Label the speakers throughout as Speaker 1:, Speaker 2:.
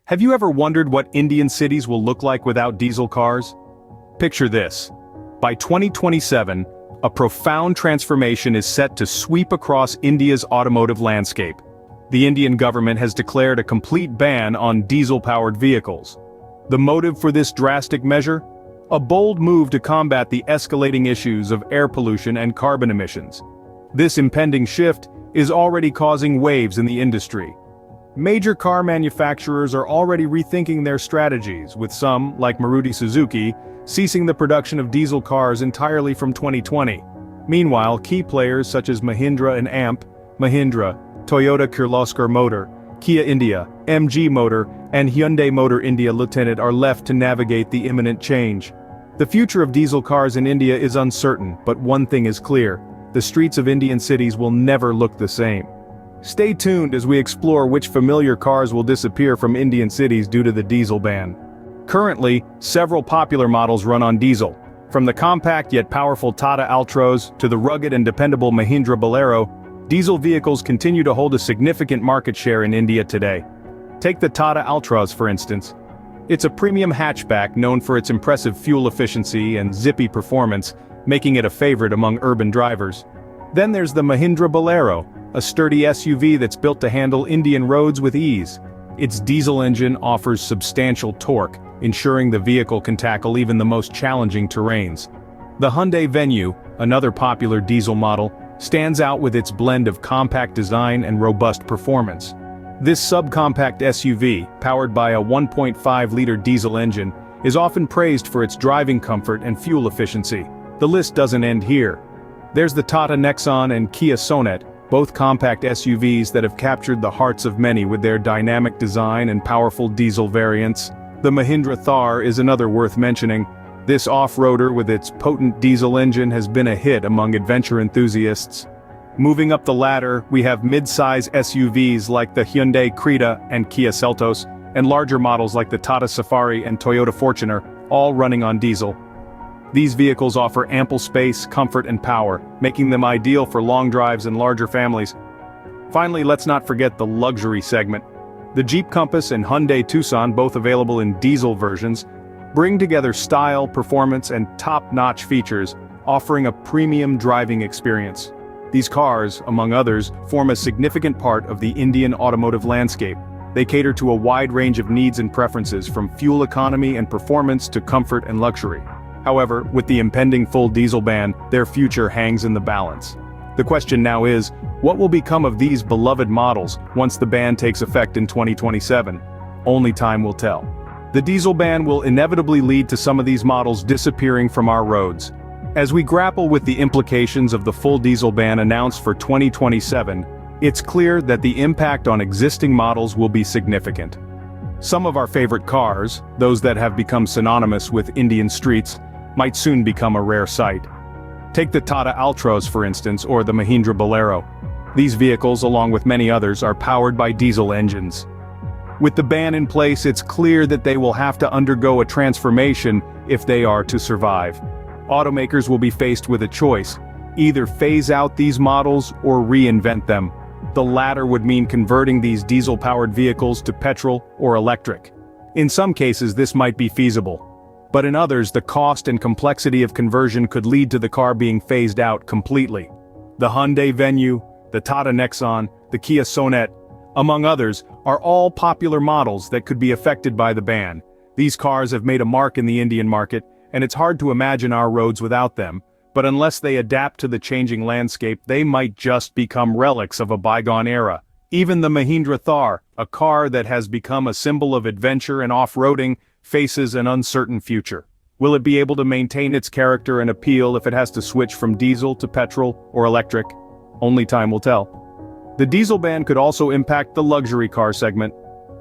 Speaker 1: Have you ever wondered what Indian cities will look like without diesel cars? Picture this. By 2027, a profound transformation is set to sweep across India's automotive landscape. The Indian government has declared a complete ban on diesel-powered vehicles. The motive for this drastic measure? A bold move to combat the escalating issues of air pollution and carbon emissions. This impending shift is already causing waves in the industry. Major car manufacturers are already rethinking their strategies, with some, like Maruti Suzuki, ceasing the production of diesel cars entirely from 2020. Meanwhile, key players such as Mahindra and AMP, Mahindra, Toyota Kirloskar Motor, Kia India, MG Motor, and Hyundai Motor India Limited are left to navigate the imminent change. The future of diesel cars in India is uncertain, but one thing is clear: the streets of Indian cities will never look the same. Stay tuned as we explore which familiar cars will disappear from Indian cities due to the diesel ban. Currently, several popular models run on diesel. From the compact yet powerful Tata Altroz to the rugged and dependable Mahindra Bolero, diesel vehicles continue to hold a significant market share in India today. Take the Tata Altroz for instance. It's a premium hatchback known for its impressive fuel efficiency and zippy performance, making it a favorite among urban drivers. Then there's the Mahindra Bolero, a sturdy SUV that's built to handle Indian roads with ease. Its diesel engine offers substantial torque, ensuring the vehicle can tackle even the most challenging terrains. The Hyundai Venue, another popular diesel model, stands out with its blend of compact design and robust performance. This subcompact SUV, powered by a 1.5-liter diesel engine, is often praised for its driving comfort and fuel efficiency. The list doesn't end here. There's the Tata Nexon and Kia Sonet, both compact SUVs that have captured the hearts of many with their dynamic design and powerful diesel variants. The Mahindra Thar is another worth mentioning. This off-roader with its potent diesel engine has been a hit among adventure enthusiasts. Moving up the ladder, we have mid-size SUVs like the Hyundai Creta and Kia Seltos, and larger models like the Tata Safari and Toyota Fortuner, all running on diesel. These vehicles offer ample space, comfort and power, making them ideal for long drives and larger families. Finally, let's not forget the luxury segment. The Jeep Compass and Hyundai Tucson, both available in diesel versions, bring together style, performance and top-notch features, offering a premium driving experience. These cars, among others, form a significant part of the Indian automotive landscape. They cater to a wide range of needs and preferences, from fuel economy and performance to comfort and luxury. However, with the impending full diesel ban, their future hangs in the balance. The question now is, what will become of these beloved models once the ban takes effect in 2027? Only time will tell. The diesel ban will inevitably lead to some of these models disappearing from our roads. As we grapple with the implications of the full diesel ban announced for 2027, it's clear that the impact on existing models will be significant. Some of our favorite cars, those that have become synonymous with Indian streets, might soon become a rare sight. Take the Tata Altroz for instance, or the Mahindra Bolero. These vehicles, along with many others, are powered by diesel engines. With the ban in place, it's clear that they will have to undergo a transformation if they are to survive. Automakers will be faced with a choice: either phase out these models or reinvent them. The latter would mean converting these diesel-powered vehicles to petrol or electric. In some cases this might be feasible, but in others the cost and complexity of conversion could lead to the car being phased out completely. The Hyundai Venue, the Tata Nexon, the Kia Sonet, among others, are all popular models that could be affected by the ban. These cars have made a mark in the Indian market, and it's hard to imagine our roads without them, but unless they adapt to the changing landscape, they might just become relics of a bygone era. Even the Mahindra Thar, a car that has become a symbol of adventure and off-roading, faces an uncertain future. Will it be able to maintain its character and appeal if it has to switch from diesel to petrol or electric? Only time will tell. The diesel ban could also impact the luxury car segment.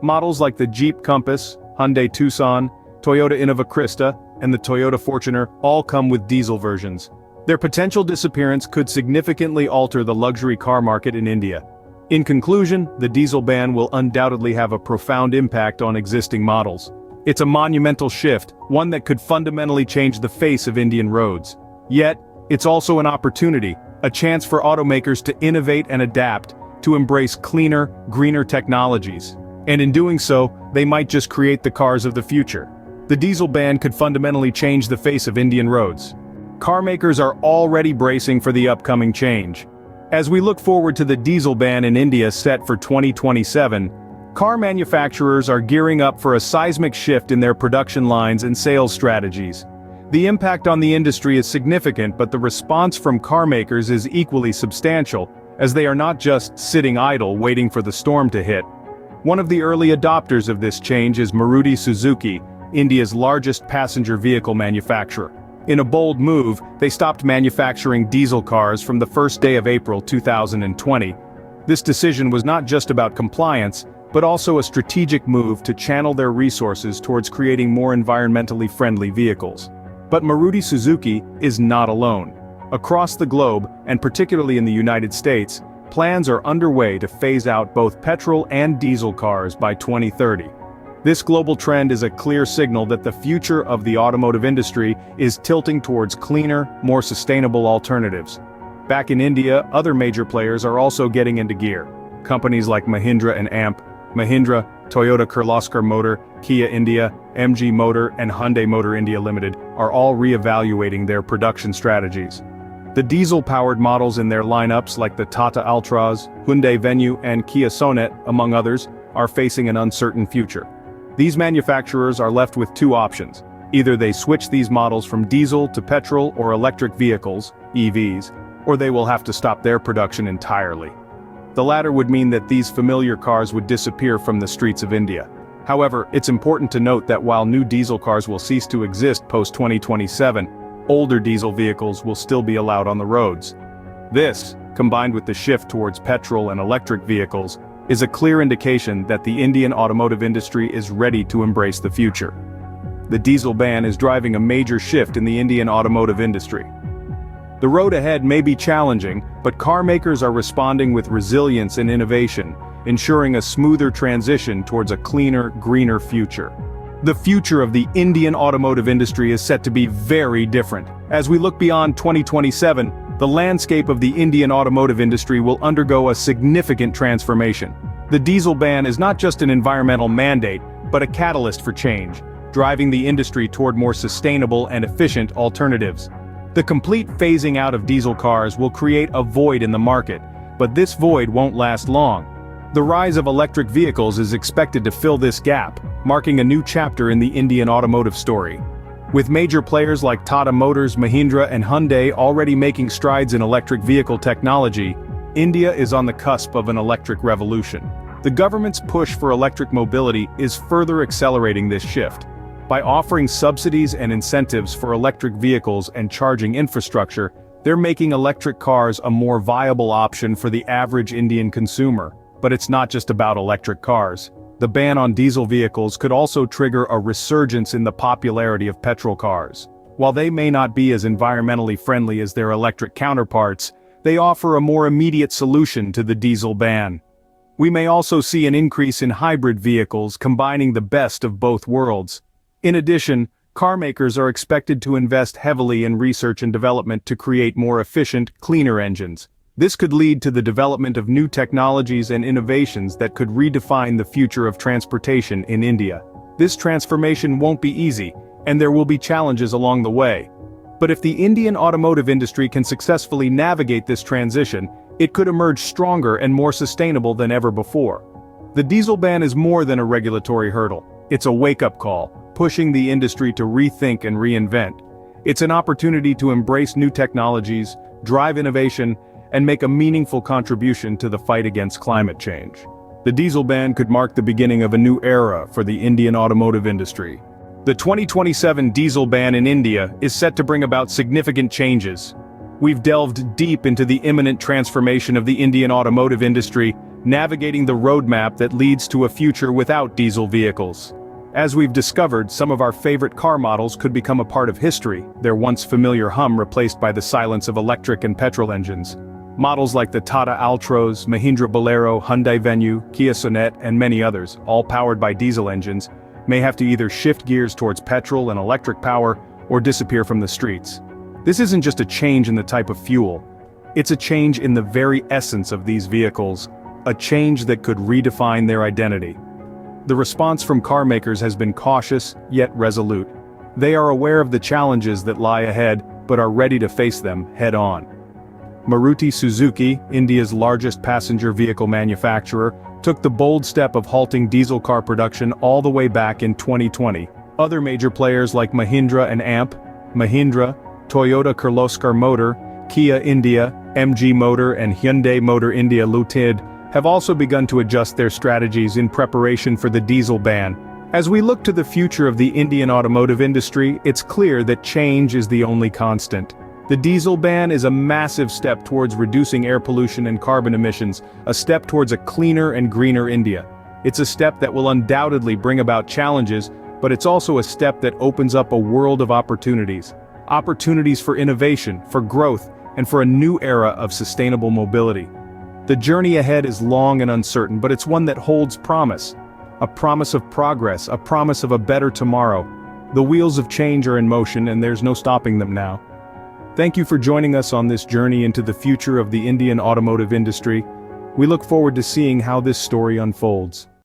Speaker 1: Models like the Jeep Compass, Hyundai Tucson, Toyota Innova Krista, and the Toyota Fortuner all come with diesel versions. Their potential disappearance could significantly alter the luxury car market in India. In conclusion, the diesel ban will undoubtedly have a profound impact on existing models. It's a monumental shift, one that could fundamentally change the face of Indian roads. Yet, it's also an opportunity, a chance for automakers to innovate and adapt, to embrace cleaner, greener technologies. And in doing so, they might just create the cars of the future. The diesel ban could fundamentally change the face of Indian roads. Car makers are already bracing for the upcoming change. As we look forward to the diesel ban in India set for 2027, car manufacturers are gearing up for a seismic shift in their production lines and sales strategies. The impact on the industry is significant, but the response from car makers is equally substantial, as they are not just sitting idle waiting for the storm to hit. One of the early adopters of this change is Maruti Suzuki, India's largest passenger vehicle manufacturer. In a bold move, they stopped manufacturing diesel cars from the first day of April 2020. This decision was not just about compliance, but also a strategic move to channel their resources towards creating more environmentally friendly vehicles. But Maruti Suzuki is not alone. Across the globe, and particularly in the United States, plans are underway to phase out both petrol and diesel cars by 2030. This global trend is a clear signal that the future of the automotive industry is tilting towards cleaner, more sustainable alternatives. Back in India, other major players are also getting into gear. Companies like Mahindra and AMP, Mahindra, Toyota Kirloskar Motor, Kia India, MG Motor and Hyundai Motor India Limited are all re-evaluating their production strategies. The diesel-powered models in their lineups like the Tata Altroz, Hyundai Venue and Kia Sonet, among others, are facing an uncertain future. These manufacturers are left with two options. Either they switch these models from diesel to petrol or electric vehicles, EVs, or they will have to stop their production entirely. The latter would mean that these familiar cars would disappear from the streets of India. However, it's important to note that while new diesel cars will cease to exist post-2027, older diesel vehicles will still be allowed on the roads. This, combined with the shift towards petrol and electric vehicles, is a clear indication that the Indian automotive industry is ready to embrace the future. The diesel ban is driving a major shift in the Indian automotive industry. The road ahead may be challenging, but car makers are responding with resilience and innovation, ensuring a smoother transition towards a cleaner, greener future. The future of the Indian automotive industry is set to be very different. As we look beyond 2027, the landscape of the Indian automotive industry will undergo a significant transformation. The diesel ban is not just an environmental mandate, but a catalyst for change, driving the industry toward more sustainable and efficient alternatives. The complete phasing out of diesel cars will create a void in the market, but this void won't last long. The rise of electric vehicles is expected to fill this gap, marking a new chapter in the Indian automotive story. With major players like Tata Motors, Mahindra and Hyundai already making strides in electric vehicle technology, India is on the cusp of an electric revolution. The government's push for electric mobility is further accelerating this shift. By offering subsidies and incentives for electric vehicles and charging infrastructure, they're making electric cars a more viable option for the average Indian consumer. But it's not just about electric cars. The ban on diesel vehicles could also trigger a resurgence in the popularity of petrol cars. While they may not be as environmentally friendly as their electric counterparts, they offer a more immediate solution to the diesel ban. We may also see an increase in hybrid vehicles combining the best of both worlds. In addition, car makers are expected to invest heavily in research and development to create more efficient, cleaner engines. This could lead to the development of new technologies and innovations that could redefine the future of transportation in India. This transformation won't be easy, and there will be challenges along the way. But if the Indian automotive industry can successfully navigate this transition, it could emerge stronger and more sustainable than ever before. The diesel ban is more than a regulatory hurdle. It's a wake-up call, pushing the industry to rethink and reinvent. It's an opportunity to embrace new technologies, drive innovation, and make a meaningful contribution to the fight against climate change. The diesel ban could mark the beginning of a new era for the Indian automotive industry. The 2027 diesel ban in India is set to bring about significant changes. We've delved deep into the imminent transformation of the Indian automotive industry, navigating the roadmap that leads to a future without diesel vehicles. As we've discovered, some of our favorite car models could become a part of history, their once familiar hum replaced by the silence of electric and petrol engines. Models like the Tata Altroz, Mahindra Bolero, Hyundai Venue, Kia Sonet, and many others, all powered by diesel engines, may have to either shift gears towards petrol and electric power, or disappear from the streets. This isn't just a change in the type of fuel. It's a change in the very essence of these vehicles, a change that could redefine their identity. The response from car makers has been cautious, yet resolute. They are aware of the challenges that lie ahead, but are ready to face them head-on. Maruti Suzuki, India's largest passenger vehicle manufacturer, took the bold step of halting diesel car production all the way back in 2020. Other major players like Mahindra and Mahindra, Toyota Kirloskar Motor, Kia India, MG Motor and Hyundai Motor India Limited have also begun to adjust their strategies in preparation for the diesel ban. As we look to the future of the Indian automotive industry, it's clear that change is the only constant. The diesel ban is a massive step towards reducing air pollution and carbon emissions, a step towards a cleaner and greener India. It's a step that will undoubtedly bring about challenges, but it's also a step that opens up a world of opportunities. Opportunities for innovation, for growth, and for a new era of sustainable mobility. The journey ahead is long and uncertain, but it's one that holds promise. A promise of progress, a promise of a better tomorrow. The wheels of change are in motion and there's no stopping them now. Thank you for joining us on this journey into the future of the Indian automotive industry. We look forward to seeing how this story unfolds.